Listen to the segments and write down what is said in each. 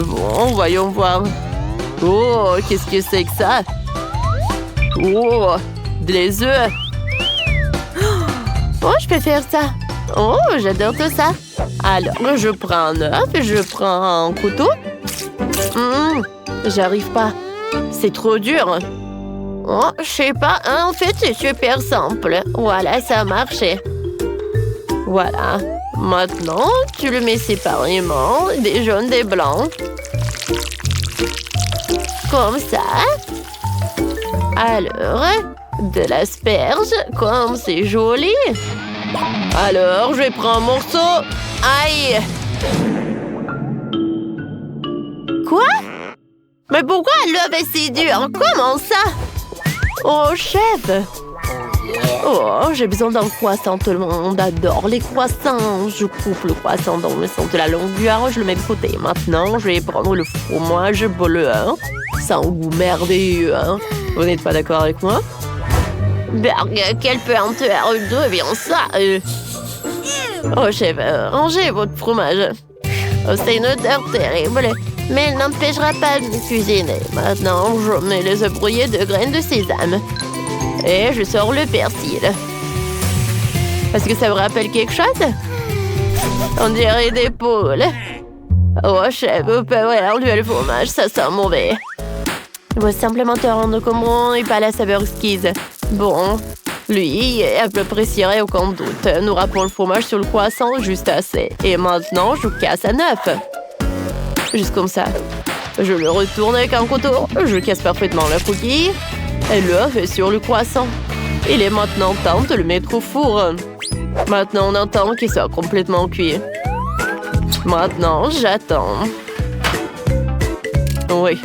Bon, voyons voir. Oh, qu'est-ce que c'est que ça? Oh, des œufs. Oh, je peux faire ça. Oh, j'adore tout ça. Alors, je prends un œuf, je prends un couteau. J'arrive pas. C'est trop dur. Oh, je sais pas. En fait, c'est super simple. Voilà, ça a marché. Voilà. Maintenant, tu le mets séparément, des jaunes, des blancs. Comme ça. Alors, de l'asperge, comme c'est joli. Alors, je vais prendre un morceau. Aïe! Quoi? Mais pourquoi l'œuf est si dur? Comment ça? Oh, chef! Oh, j'ai besoin d'un croissant. Tout le monde adore les croissants. Je coupe le croissant dans le centre de la longueur. Je le mets de côté. Maintenant, je vais prendre le fromage bleu. Ça a un goût merveilleux. Vous n'êtes pas d'accord avec moi? Berg, quelle peinture devient ça? Oh, chef, rangez votre fromage. Oh, c'est une odeur terrible, mais elle n'empêchera pas de me cuisiner. Maintenant, je mets les œufs brouillés de graines de sésame. Et je sors le persil. Est-ce que ça vous rappelle quelque chose? On dirait des poules. Oh, chef, vous pouvez enlever le fromage, ça sent mauvais. Il faut simplement te rendre compte et pas la saveur exquise. Bon, lui est à peu près ciré, aucun doute. Nous râpons le fromage sur le croissant juste assez. Et maintenant, je casse à neuf. Juste comme ça. Je le retourne avec un couteau. Je casse parfaitement la coquille. Et l'œuf est sur le croissant. Il est maintenant temps de le mettre au four. Maintenant, on attend qu'il soit complètement cuit. Maintenant, j'attends. Oui.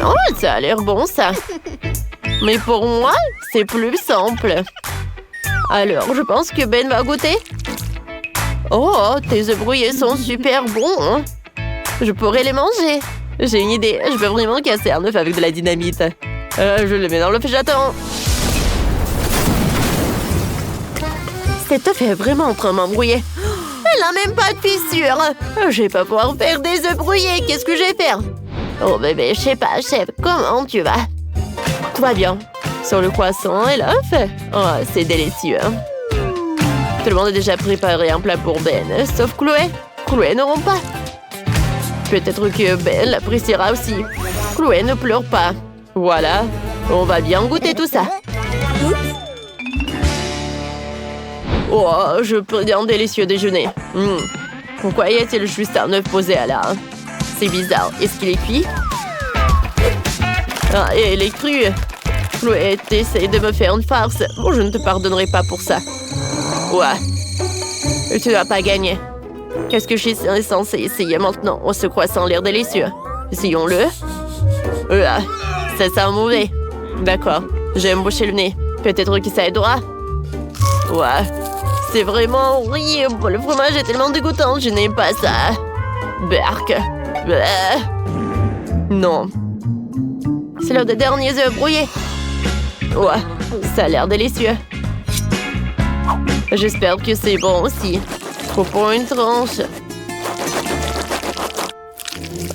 Oh, ça a l'air bon, ça. Mais pour moi, c'est plus simple. Alors, je pense que Ben va goûter. Oh, tes œufs brouillés sont super bons. Je pourrais les manger. J'ai une idée. Je peux vraiment casser un œuf avec de la dynamite. Je le mets dans l'œuf et j'attends. Cet œuf est vraiment en train de m'embrouiller. Elle n'a même pas de fissure. Je vais pas pouvoir faire des œufs brouillés. Qu'est-ce que je vais faire? Oh bébé, je sais pas, chef. Comment tu vas? Tout va bien. Sur le croissant et l'œuf. Oh, c'est délicieux. Tout le monde a déjà préparé un plat pour Ben, sauf Chloé. Chloé ne rompt pas. Peut-être que Ben l'appréciera aussi. Chloé ne pleure pas. Voilà, on va bien goûter tout ça. Oh, je pris un délicieux déjeuner. Pourquoi y a-t-il juste un œuf posé à là? C'est bizarre. Est-ce qu'il est cuit? Ah, et il est cru. Chloé, t'essayes de me faire une farce. Bon, je ne te pardonnerai pas pour ça. Ouais. Tu n'as pas gagné. Qu'est-ce que je suis censée essayer maintenant? Oh, ce croissant a l'air délicieux. Essayons-le. Ça sent mauvais. D'accord. J'ai embauché le nez. Peut-être que ça aidera. Ouais. C'est vraiment horrible. Le fromage est tellement dégoûtant. Je n'aime pas ça. Berk. Non. C'est l'heure des derniers œufs brouillés. Ouais. Ça a l'air délicieux. J'espère que c'est bon aussi. Faut pour une tranche.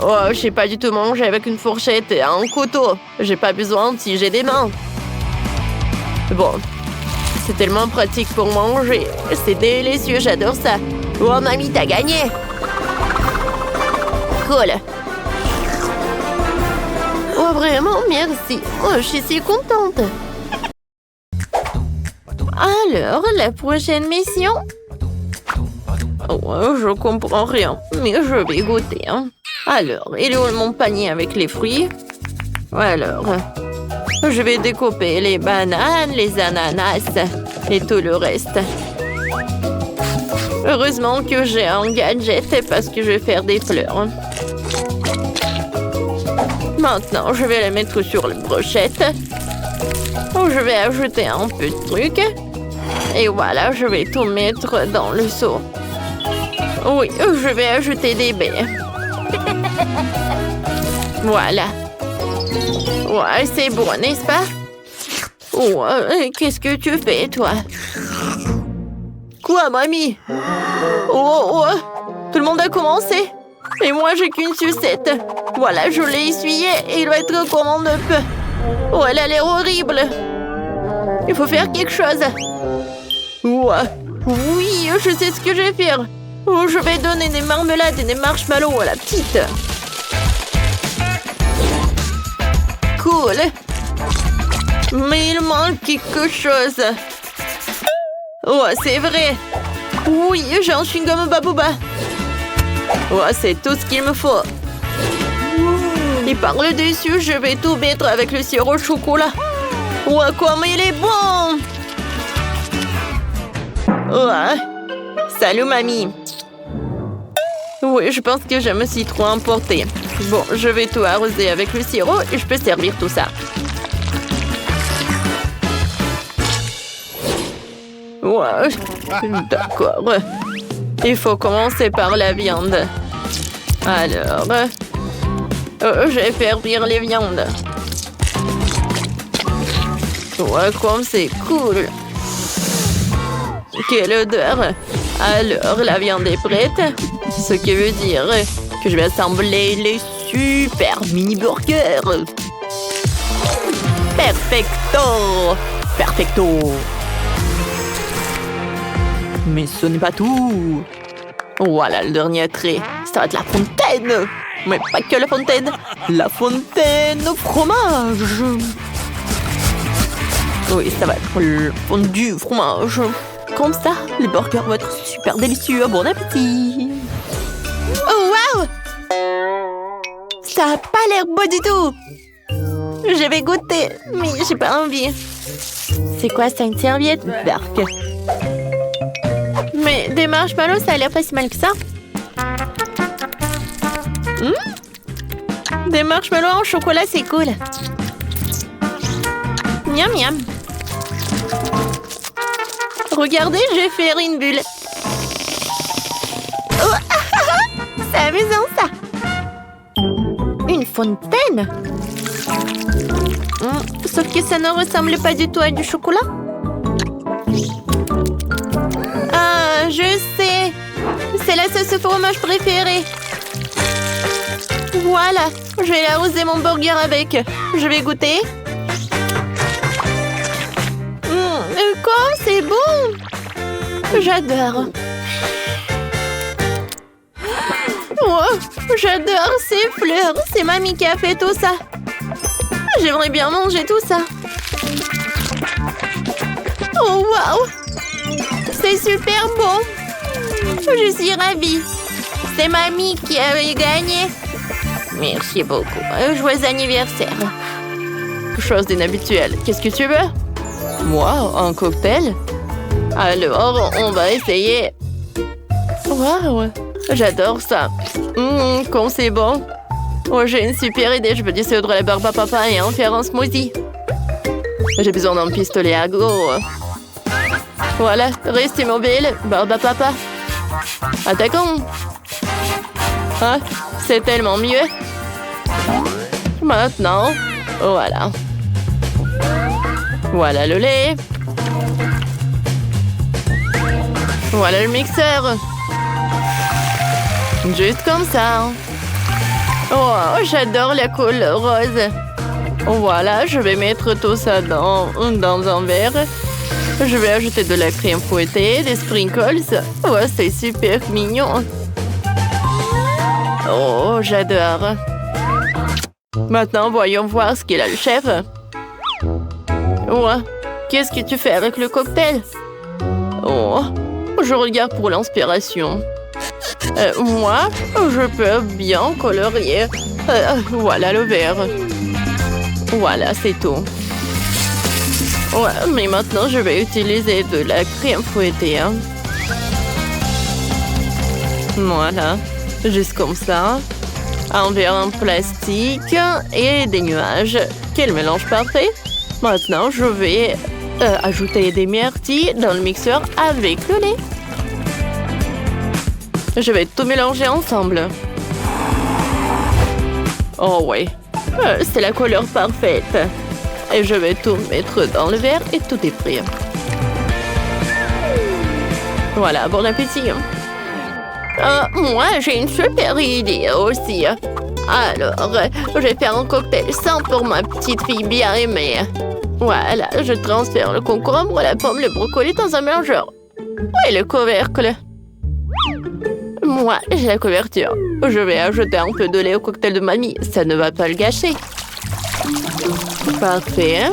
Oh, je sais pas du tout manger avec une fourchette et un couteau. J'ai pas besoin si j'ai des mains. Bon. C'est tellement pratique pour manger. C'est délicieux, j'adore ça. Oh, mamie, t'as gagné. Cool. Oh, vraiment, merci. Oh, je suis si contente. Alors, la prochaine mission? Oh, je comprends rien, mais je vais goûter. Alors, il est où mon panier avec les fruits? Alors, je vais découper les bananes, les ananas et tout le reste. Heureusement que j'ai un gadget parce que je vais faire des fleurs. Maintenant, je vais les mettre sur la brochette. Je vais ajouter un peu de truc. Et voilà, je vais tout mettre dans le seau. Oui, je vais ajouter des baies. Voilà. Ouais, c'est bon, n'est-ce pas? Ouais, qu'est-ce que tu fais, toi? Quoi, mamie? Oh, tout le monde a commencé? Et moi, j'ai qu'une sucette. Voilà, je l'ai essuyée et il va être comme on ne peut. Oh, elle a l'air horrible. Il faut faire quelque chose. Ouais. Oui, je sais ce que je vais faire. Oh, je vais donner des marmelades et des marshmallows à la petite. Cool. Mais il manque quelque chose. Oh, c'est vrai. Oui, j'ai un chewing-gum Babooba. Oh, c'est tout ce qu'il me faut. Et par le dessus, je vais tout mettre avec le sirop au chocolat. Oh, comme il est bon! Oh, salut, mamie. Oui, je pense que je me suis trop emportée. Bon, je vais tout arroser avec le sirop et je peux servir tout ça. Ouais, d'accord. Il faut commencer par la viande. Alors, je vais faire cuire les viandes. Ouais, comme c'est cool. Quelle odeur. Alors, la viande est prête. Ce qui veut dire que je vais assembler les super mini burgers. Perfecto. Perfecto. Mais ce n'est pas tout. Voilà le dernier trait. Ça va être la fontaine. Mais pas que la fontaine. La fontaine au fromage. Oui, ça va être le fondu fromage. Comme ça, les burgers vont être super délicieux. Bon appétit. Oh, wow! Ça n'a pas l'air beau du tout. Je vais goûter, mais j'ai pas envie. C'est quoi ça, une serviette? Dark. Mais des marshmallows, ça a l'air pas si mal que ça. Des marshmallows en chocolat, c'est cool. Miam miam. Regardez, je vais faire une bulle. Oh, c'est amusant ça. Une fontaine. Sauf que ça ne ressemble pas du tout à du chocolat. Ah, je sais. C'est la sauce au fromage préférée. Voilà, je vais arroser mon burger avec. Je vais goûter. Quoi? C'est bon. J'adore. Oh, j'adore ces fleurs. C'est mamie qui a fait tout ça. J'aimerais bien manger tout ça. Oh, wow. C'est super bon. Je suis ravie. C'est mamie qui avait gagné. Merci beaucoup. Joyeux anniversaire. Chose d'inhabituelle. Qu'est-ce que tu veux? Moi, un cocktail? Alors, on va essayer. Waouh, j'adore ça. Comme c'est bon. Oh, j'ai une super idée. Je peux dissoudre les barbe à papa et en faire un smoothie. J'ai besoin d'un pistolet à gros. Voilà, reste immobile, barbe à papa. Attaquons. Ah, c'est tellement mieux. Maintenant, voilà. Voilà le lait. Voilà le mixeur. Juste comme ça. Oh, j'adore la couleur rose. Voilà, je vais mettre tout ça dans un verre. Je vais ajouter de la crème fouettée, des sprinkles. Oh, c'est super mignon. Oh, j'adore. Maintenant, voyons voir ce qu'il a le chef. Ouais. Qu'est-ce que tu fais avec le cocktail? Oh, je regarde pour l'inspiration. Moi, je peux bien colorier. Voilà le verre. Voilà, c'est tout. Ouais, mais maintenant, je vais utiliser de la crème fouettée. Hein. Voilà, juste comme ça. Un verre en plastique et des nuages. Quel mélange parfait! Maintenant, je vais ajouter des myrtilles dans le mixeur avec le lait. Je vais tout mélanger ensemble. Oh ouais, c'est la couleur parfaite. Et je vais tout mettre dans le verre et tout est prêt. Voilà, bon appétit. Moi, j'ai une super idée aussi. Alors, je vais faire un cocktail sans pour ma petite fille bien aimée. Voilà, je transfère le concombre, la pomme, le brocoli dans un mélangeur. Oui, le couvercle. Moi, j'ai la couverture. Je vais ajouter un peu de lait au cocktail de mamie. Ça ne va pas le gâcher. Parfait.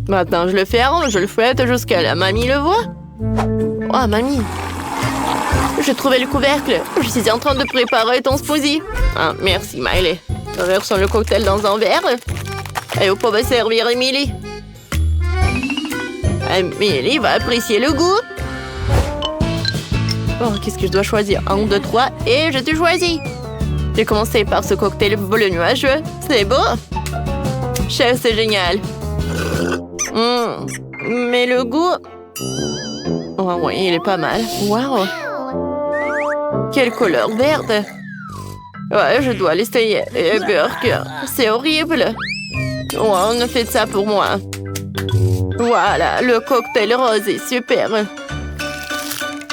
Maintenant, je le ferme, je le fouette jusqu'à la mamie le voit. Oh, mamie. J'ai trouvé le couvercle. Je suis en train de préparer ton smoothie. Ah, merci, Miley. Versons le cocktail dans un verre. Et vous pouvez servir Emily. Emily va apprécier le goût. Oh, qu'est-ce que je dois choisir? 1, 2, 3, et je te choisis. J'ai commencé par ce cocktail bleu nuageux. C'est beau. Chef, c'est génial. Mais le goût... Oh oui, il est pas mal. Waouh. Quelle couleur verte. Ouais, je dois l'essayer. Et burger, c'est horrible. Oh, on a fait ça pour moi. Voilà, le cocktail rose est super.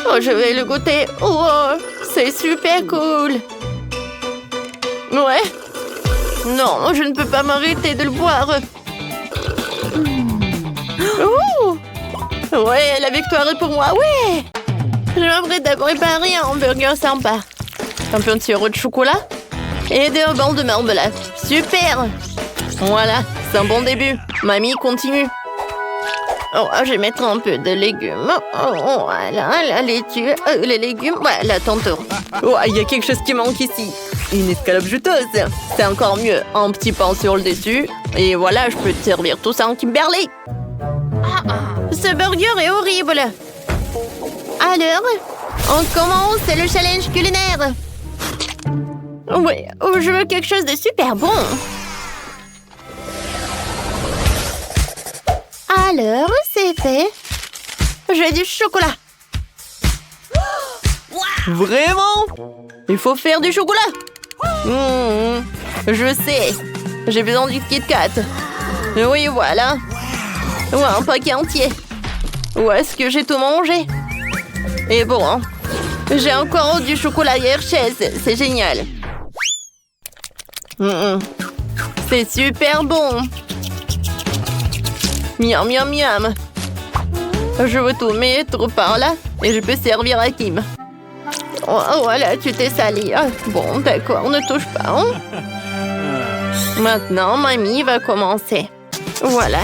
Oh, je vais le goûter. Oh, c'est super cool. Ouais. Non, je ne peux pas m'arrêter de le boire. Oh. Ouais, la victoire est pour moi. Ouais. Je m'apprête à préparer un burger sympa. Un peu de sirop de chocolat et des haubans de marmelade. Super. Voilà, c'est un bon début. Mamie, continue. Oh, je vais mettre un peu de légumes. Oh, voilà, la laitue, les légumes. Voilà, tantôt. Oh, il y a quelque chose qui manque ici. Une escalope juteuse. C'est encore mieux. Un petit pain sur le dessus. Et voilà, je peux te servir tout ça en Kimberly. Ce burger est horrible. Alors, on commence le challenge culinaire. Oui, je veux quelque chose de super bon. Alors, c'est fait. J'ai du chocolat. Vraiment? Il faut faire du chocolat. Je sais. J'ai besoin du Kit Kat. Oui, voilà. Ouais, un paquet entier. Où est-ce que j'ai tout mangé? Et bon, j'ai encore du chocolat Hershey's. C'est génial. C'est super bon. Miam, miam, miam. Je veux tout mettre par là et je peux servir à Kim. Oh, voilà, tu t'es sali. Bon, d'accord, ne touche pas. Hein? Maintenant, mamie va commencer. Voilà,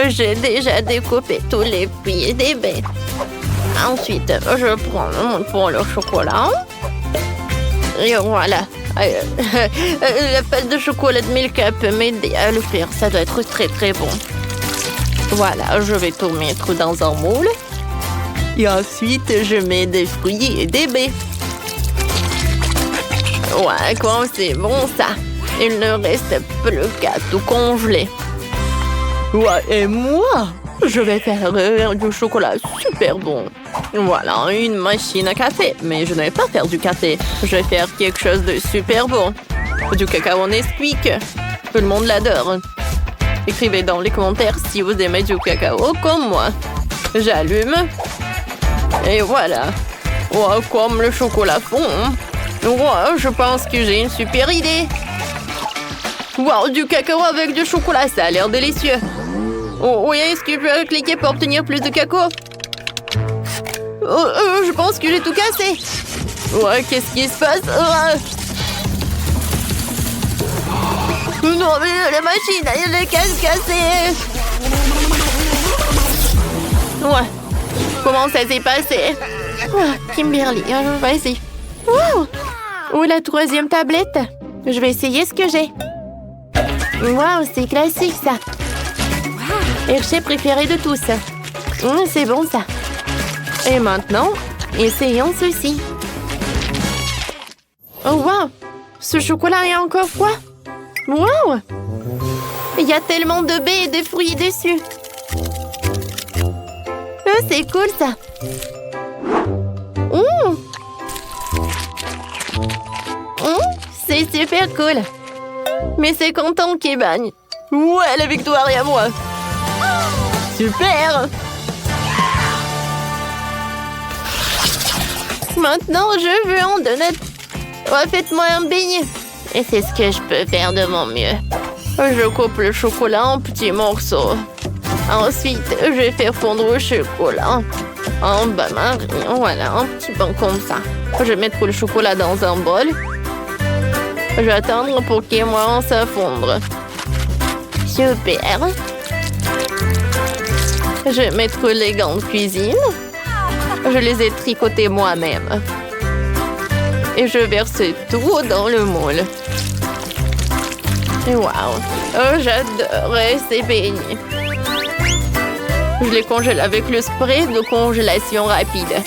j'ai déjà découpé tous les pieds des baies. Ensuite, je prends le chocolat. Et voilà. La pâte de chocolat de Milka peut m'aider à le faire. Ça doit être très très bon. Voilà, je vais tout mettre dans un moule. Et ensuite, je mets des fruits et des baies. Ouais, quoi, c'est bon ça. Il ne reste plus qu'à tout congeler. Ouais, et moi, je vais faire du chocolat super bon. Voilà, une machine à café. Mais je ne vais pas faire du café. Je vais faire quelque chose de super bon. Du cacao Nesquik. Tout le monde l'adore. Écrivez dans les commentaires si vous aimez du cacao comme moi. J'allume. Et voilà. Oh, comme le chocolat fond. Oh, je pense que j'ai une super idée. Wow, du cacao avec du chocolat, ça a l'air délicieux. Oh, oui, est-ce que je peux cliquer pour obtenir plus de cacao? Je pense que j'ai tout cassé. Ouais, qu'est-ce qui se passe? Non, mais la machine, elle est cassée. Ouais. Comment ça s'est passé? Kimberly, vas-y. Où est la troisième tablette? Je vais essayer ce que j'ai. Waouh, c'est classique ça. Hershey préféré de tous. C'est bon ça. Et maintenant, essayons ceci. Oh waouh, ce chocolat est encore froid. Waouh, il y a tellement de baies et de fruits dessus. Oh, c'est cool ça. C'est super cool. Mais c'est content qui bagne. Ouais, la victoire est à moi. Super. Maintenant, je veux en donner. Faites-moi un beignet. Et c'est ce que je peux faire de mon mieux. Je coupe le chocolat en petits morceaux. Ensuite, je vais faire fondre le chocolat en bain-marie. Voilà, un petit peu comme ça. Je vais mettre le chocolat dans un bol. Je vais attendre pour qu'il commence à fondre. Super. Je vais mettre les gants de cuisine. Je les ai tricotés moi-même. Et je verse tout dans le moule. Et waouh! J'adorais ces beignets. Je les congèle avec le spray de congélation rapide.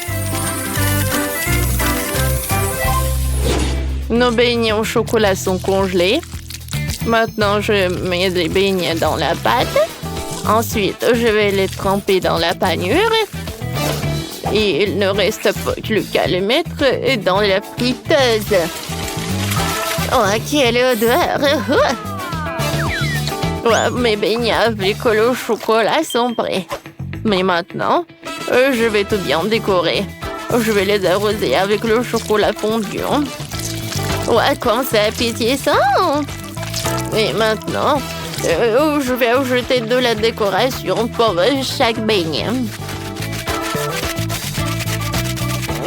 Nos beignets au chocolat sont congelés. Maintenant, je mets les beignets dans la pâte. Ensuite, je vais les tremper dans la panure. Et il ne reste plus qu'à les mettre dans la friteuse. Oh, quelle odeur! Mes beignets avec le chocolat sont prêts. Mais maintenant, je vais tout bien décorer. Je vais les arroser avec le chocolat fondu. Comme c'est appétissant! Et maintenant, je vais ajouter de la décoration pour chaque beignet.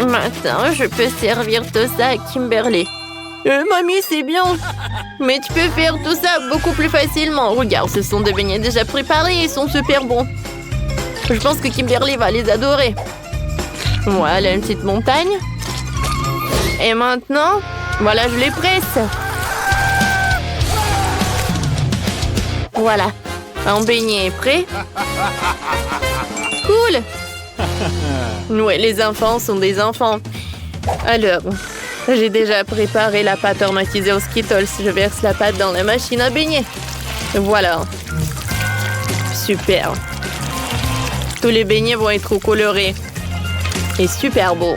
Maintenant, je peux servir tout ça à Kimberly. Mamie, c'est bien. Mais tu peux faire tout ça beaucoup plus facilement. Regarde, ce sont des beignets déjà préparés. Ils sont super bons. Je pense que Kimberly va les adorer. Voilà, une petite montagne. Et maintenant, voilà, je les presse. Voilà, un beignet est prêt. Cool. Ouais, les enfants sont des enfants. Alors, j'ai déjà préparé la pâte aromatisée aux Skittles. Je verse la pâte dans la machine à beignets. Voilà. Super. Tous les beignets vont être colorés. Et super beaux.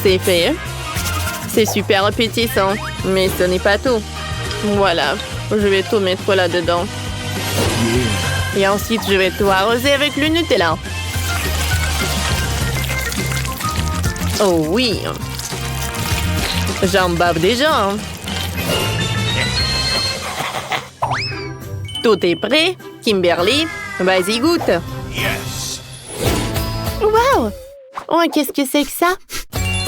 C'est fait. C'est super appétissant. Mais ce n'est pas tout. Voilà. Je vais tout mettre là-dedans. Et ensuite, je vais tout arroser avec le Nutella. Oh oui! J'en bave déjà. Tout est prêt. Kimberly, vas-y, goûte. Yes. Wow! Oh, qu'est-ce que c'est que ça?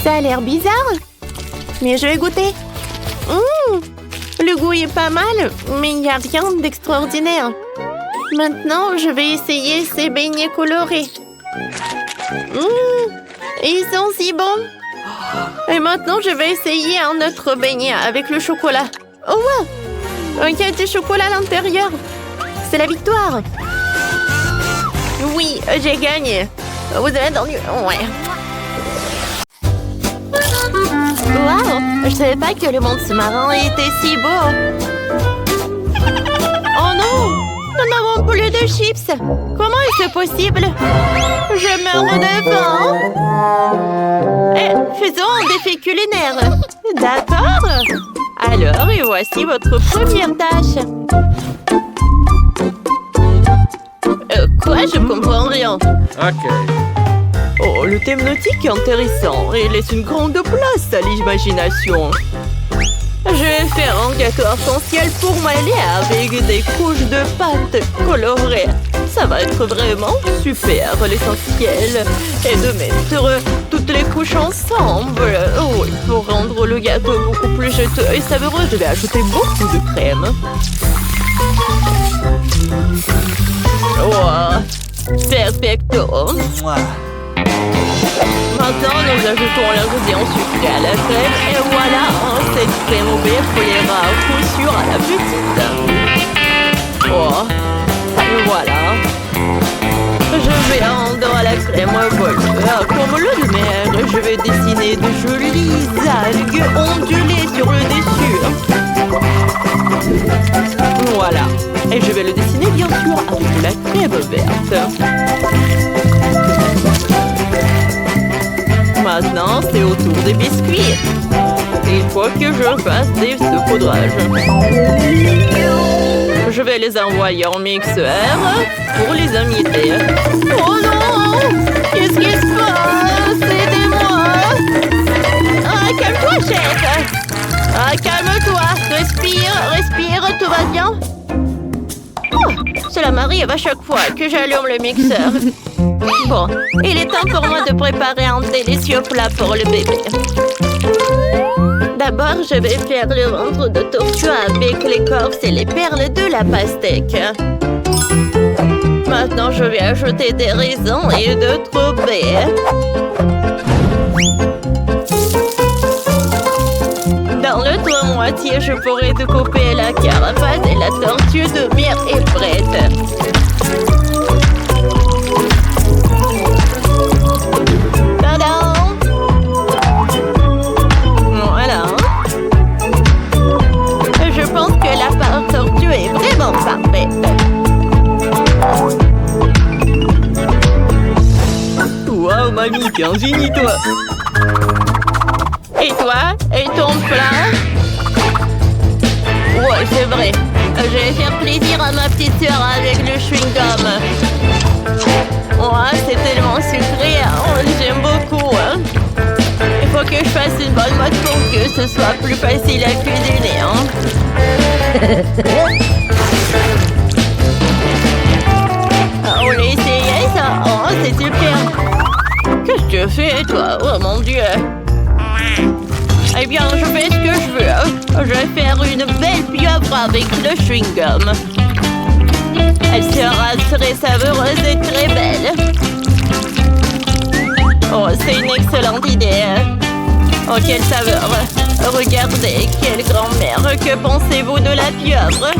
Ça a l'air bizarre. Mais je vais goûter. Le goût est pas mal, mais il n'y a rien d'extraordinaire. Maintenant, je vais essayer ces beignets colorés. Ils sont si bons. Et maintenant, je vais essayer un autre beignet avec le chocolat. Oh, wow! Il y a du chocolat à l'intérieur. C'est la victoire. Oui, j'ai gagné. Vous avez entendu? Ouais. Wow! Je savais pas que le monde sous-marin était si beau. Oh non! Nous n'avons plus de chips. Comment est-ce possible? Je meurs de faim. Faisons un défi culinaire. D'accord. Alors, et voici votre première tâche. Quoi? Je comprends rien. OK. Oh, le thème nautique est intéressant et laisse une grande place à l'imagination. Je vais faire un gâteau arc-en-ciel pour m'aller avec des couches de pâte colorées. Ça va être vraiment super. L'essentiel est de mettre toutes les couches ensemble. Oui, pour rendre le gâteau beaucoup plus juteux et savoureux, je vais ajouter beaucoup de crème. Wow, perfecto. Maintenant, nous ajoutons l'ingrédient sucré à la crème et voilà, cette crème au beurre collera à coup sûr à la petite. Oh, voilà. Je vais rendre à la crème au bol comme l'eau de mer. Je vais dessiner de jolies algues ondulées sur le dessus. Voilà. Et je vais le dessiner bien sûr avec de la crème verte. Maintenant, c'est au tour des biscuits. Il faut que je fasse des saupoudrages. Je vais les envoyer en mixeur pour les imiter. Oh non! respire, tout va bien? Oh, cela m'arrive à chaque fois que j'allume le mixeur. Bon, il est temps pour moi de préparer un délicieux plat pour le bébé. D'abord, je vais faire le ventre de tortue avec l'écorce et les perles de la pastèque. Maintenant, je vais ajouter des raisins et d'autres baies. Dans l'autre moitié, je pourrais découper la carapace et la tortue de miel est prête. Tadam! Voilà. Je pense que la pâte tortue est vraiment parfaite. Wow, mamie, t'es un génie, toi! Et toi? Et ton plat? Ouais, c'est vrai. Je vais faire plaisir à ma petite sœur avec le chewing-gum. Ouais, c'est tellement sucré. Hein? J'aime beaucoup. Hein? Il faut que je fasse une bonne mode pour que ce soit plus facile à cuisiner. Hein? On a essayé ça. Oh, c'est super. Qu'est-ce que tu fais, toi? Oh, mon Dieu. Eh bien, je fais ce que je veux. Je vais faire une belle pieuvre avec le chewing-gum. Elle sera très savoureuse et très belle. Oh, c'est une excellente idée. Oh, quelle saveur. Regardez, quelle grand-mère. Que pensez-vous de la pieuvre?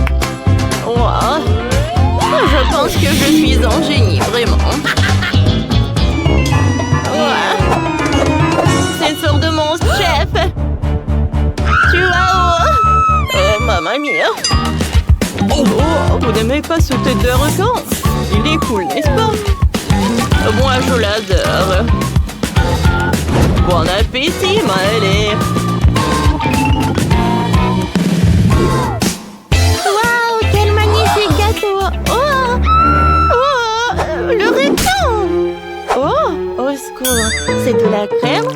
Wow. Je pense que je suis un génie, vraiment. Ouais. C'est une sorte de monstre, chef. Tu vois où? Oh, mamma mia. Oh, vous n'aimez pas ce tête de requin? Il est cool, n'est-ce pas? Moi, je l'adore. Bon appétit, Maëlie. Waouh, quel magnifique gâteau. Oh, oh, le requin. Oh, au secours. C'est de la crème?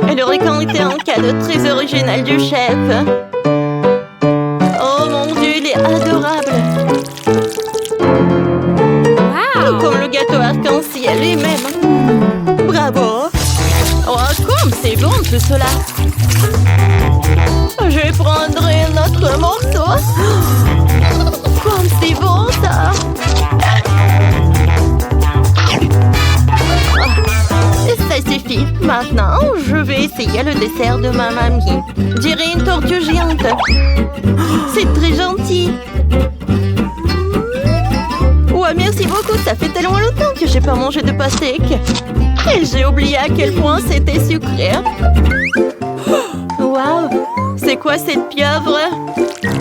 Et le requin était un cadeau très original du chef. Oh mon Dieu, il est adorable. Wow. Comme le gâteau arc-en-ciel lui-même. Bravo. Oh, comme c'est bon tout cela. Je vais prendre un autre morceau. Comme c'est bon ça. Ça suffit. Maintenant, je vais essayer le dessert de ma mamie. Je dirais une tortue géante. C'est très gentil. Ouais, merci beaucoup. Ça fait tellement longtemps que j'ai pas mangé de pastèque. Et j'ai oublié à quel point c'était sucré. Waouh! C'est quoi cette pieuvre?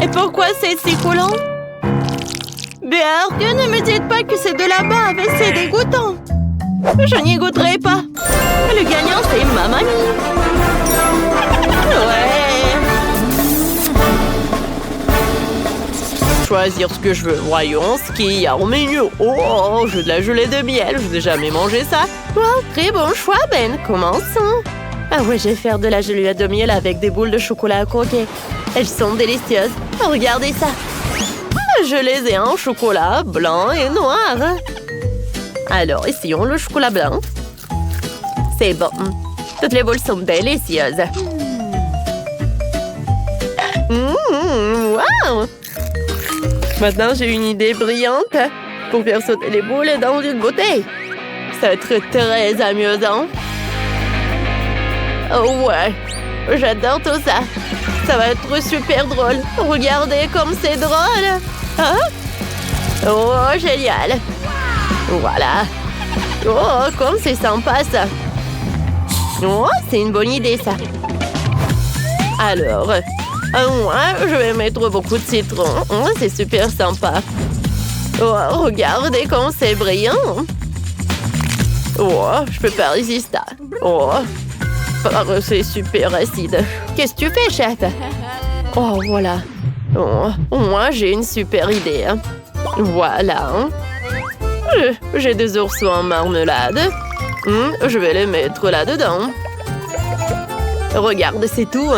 Et pourquoi c'est si coulant? Bien, que ne me dites pas que c'est de la bave, c'est dégoûtant. Je n'y goûterai pas. Le gagnant, c'est ma mamie. Ouais. Choisir ce que je veux. Voyons ce qu'il y a au menu. Oh, j'ai de la gelée de miel. Je n'ai jamais mangé ça. Wow, très bon choix, Ben. Commençons. Ah ouais, je vais faire de la gelée de miel avec des boules de chocolat à croquer. Elles sont délicieuses. Regardez ça. Je les ai en chocolat blanc et noir. Alors, essayons le chocolat blanc. C'est bon. Toutes les boules sont délicieuses. Wow! Maintenant, j'ai une idée brillante pour faire sauter les boules dans une bouteille. Ça va être très amusant. Oh ouais, j'adore tout ça. Ça va être super drôle. Regardez comme c'est drôle. Hein? Oh, génial. Voilà. Oh, comme c'est sympa ça. Oh, c'est une bonne idée ça. Alors, moi, je vais mettre beaucoup de citron. Oh, c'est super sympa. Oh, regardez comme c'est brillant. Oh, je peux pas résister. Oh, c'est super acide. Qu'est-ce que tu fais, chef? Oh, voilà. Oh, moi, j'ai une super idée. Voilà. J'ai des oursons en marmelade. Je vais les mettre là-dedans. Regarde, c'est tout.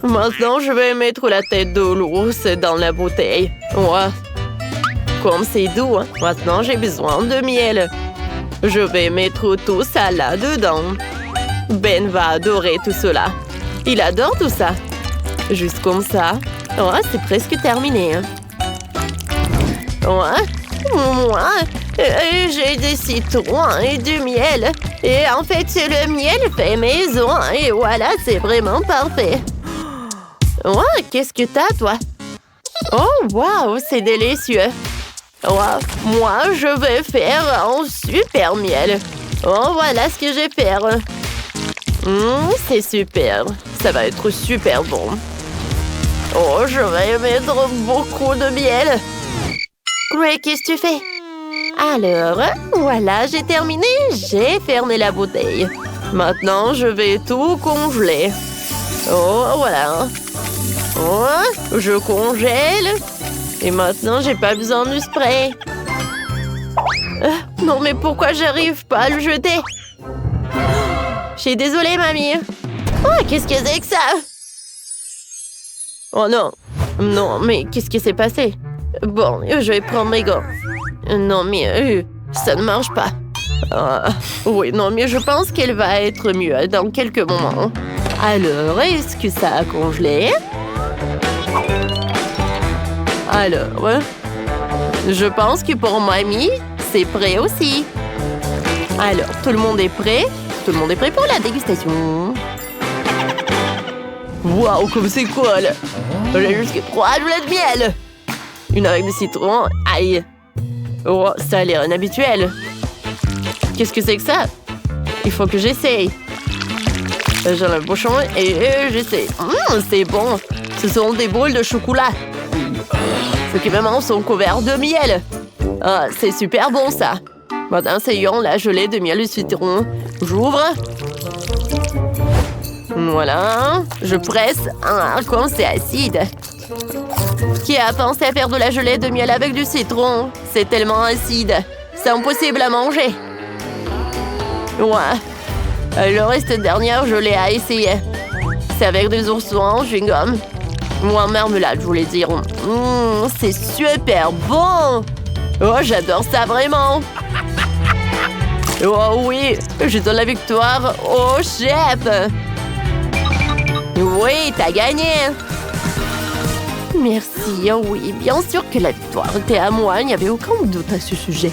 Maintenant, je vais mettre la tête de l'ours dans la bouteille. Ouais. Comme c'est doux, hein? Maintenant, j'ai besoin de miel. Je vais mettre tout ça là-dedans. Ben va adorer tout cela. Il adore tout ça. Juste comme ça. Oh, c'est presque terminé. Ouais. Moi, j'ai des citrons et du miel. Et en fait, le miel fait maison. Et voilà, c'est vraiment parfait. Ouais, qu'est-ce que t'as, toi? Oh, waouh, c'est délicieux. Ouais, moi, je vais faire un super miel. Oh, voilà ce que je vais faire. C'est super. Ça va être super bon. Oh, je vais mettre beaucoup de miel. Greg, qu'est-ce que tu fais? Alors, voilà, j'ai terminé. J'ai fermé la bouteille. Maintenant, je vais tout congeler. Oh, voilà. Oh, je congèle. Et maintenant, j'ai pas besoin du spray. Non, mais pourquoi j'arrive pas à le jeter? Je suis désolée, mamie. Oh, qu'est-ce que c'est que ça? Oh non. Non, mais qu'est-ce qui s'est passé? Bon, je vais prendre mes gants. Non, mais ça ne marche pas. Oui, non, mais je pense qu'elle va être mieux dans quelques moments. Alors, est-ce que ça a congelé? Alors, je pense que pour mamie, c'est prêt aussi. Alors, tout le monde est prêt? Tout le monde est prêt pour la dégustation. Waouh, comme c'est cool! J'ai jusqu'à 3 goulettes de miel! Une avec du citron. Aïe! Oh, ça a l'air inhabituel. Qu'est-ce que c'est que ça? Il faut que j'essaye. J'enlève le bouchon et j'essaie. C'est bon! Ce sont des boules de chocolat. Ceux qui vraiment sont couverts de miel. Ah, c'est super bon ça. Maintenant, essayons la gelée de miel de citron. J'ouvre. Voilà. Je presse. Comme c'est acide. Qui a pensé à faire de la gelée de miel avec du citron? C'est tellement acide. C'est impossible à manger. Ouais. Le reste dernière, je l'ai à essayer. C'est avec des oursons en chewing-gum. Ou en marmelade, je voulais dire. C'est super bon! Oh, j'adore ça vraiment! Oh oui, je donne la victoire au chef! Oui, t'as gagné! Merci, oh oui, bien sûr que la victoire était à moi, il n'y avait aucun doute à ce sujet.